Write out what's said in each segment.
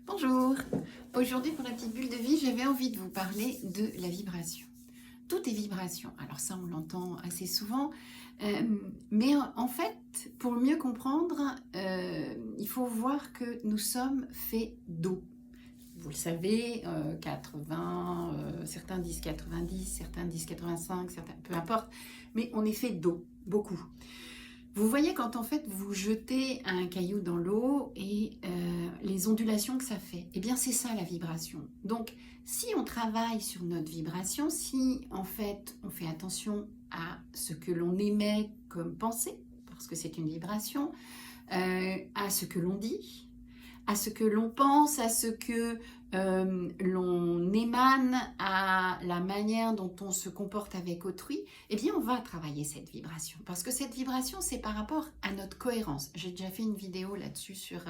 Bonjour, aujourd'hui pour la petite bulle de vie, j'avais envie de vous parler de la vibration. Tout est vibration, alors ça on l'entend assez souvent, mais en fait, pour mieux comprendre, il faut voir que nous sommes faits d'eau. Vous le savez, 80, certains disent 90, certains disent 85, certains, peu importe, mais on est fait d'eau, beaucoup. Vous voyez quand en fait vous jetez un caillou dans l'eau et les ondulations que ça fait, eh bien c'est ça la vibration. Donc si on travaille sur notre vibration, si en fait on fait attention à ce que l'on émet comme pensée, parce que c'est une vibration, à ce que l'on dit, à ce que l'on pense, à ce que l'on émane, à la manière dont on se comporte avec autrui, eh bien on va travailler cette vibration. Parce que cette vibration, c'est par rapport à notre cohérence. J'ai déjà fait une vidéo là-dessus sur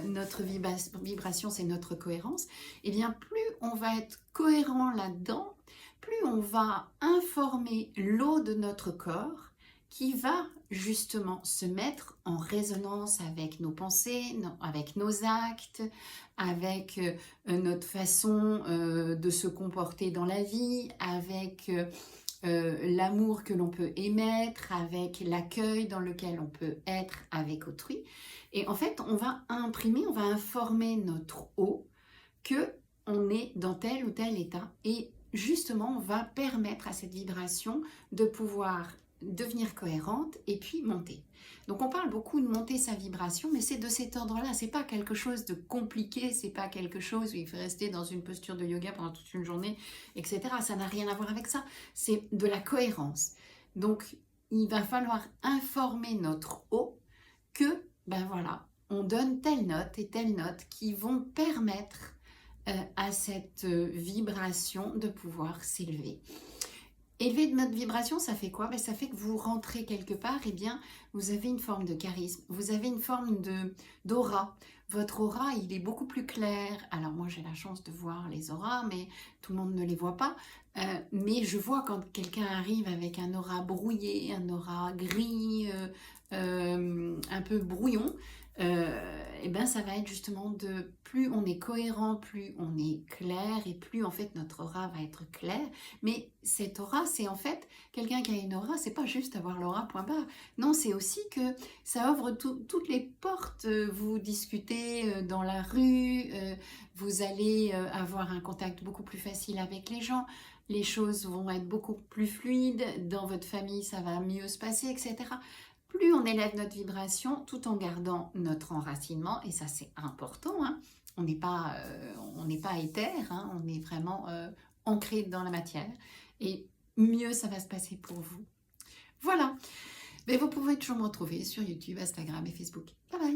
notre vibration, c'est notre cohérence. Eh bien plus on va être cohérent là-dedans, plus on va informer l'eau de notre corps qui va justement se mettre en résonance avec nos pensées, avec nos actes, avec notre façon de se comporter dans la vie, avec l'amour que l'on peut émettre, avec l'accueil dans lequel on peut être avec autrui. Et en fait, on va imprimer, on va informer notre eau que on est dans tel ou tel état. Et justement, on va permettre à cette vibration de pouvoir devenir cohérente et puis monter. Donc on parle beaucoup de monter sa vibration, mais c'est de cet ordre-là. C'est pas quelque chose de compliqué, c'est pas quelque chose où il faut rester dans une posture de yoga pendant toute une journée, etc. Ça n'a rien à voir avec ça. C'est de la cohérence. Donc il va falloir informer notre eau que, ben voilà, on donne telle note et telle note qui vont permettre à cette vibration de pouvoir s'élever. Élever de notre vibration, ça fait quoi? Ben, ça fait que vous rentrez quelque part, et bien, vous avez une forme de charisme, vous avez une forme d'aura. Votre aura, il est beaucoup plus clair. Alors moi, j'ai la chance de voir les auras, mais tout le monde ne les voit pas. Mais je vois quand quelqu'un arrive avec un aura brouillé, un aura gris, un peu brouillon, et ben ça va être justement de plus on est cohérent, plus on est clair et plus en fait notre aura va être claire. Mais cette aura, c'est en fait quelqu'un qui a une aura, c'est pas juste avoir l'aura point barre. Non, c'est aussi que ça ouvre toutes les portes. Vous discutez dans la rue, vous allez avoir un contact beaucoup plus facile avec les gens. Les choses vont être beaucoup plus fluides. Dans votre famille, ça va mieux se passer, etc. Plus on élève notre vibration tout en gardant notre enracinement, et ça c'est important, hein. On n'est pas éther, hein. On est vraiment ancré dans la matière, et mieux ça va se passer pour vous. Voilà, mais vous pouvez toujours me retrouver sur YouTube, Instagram et Facebook. Bye bye.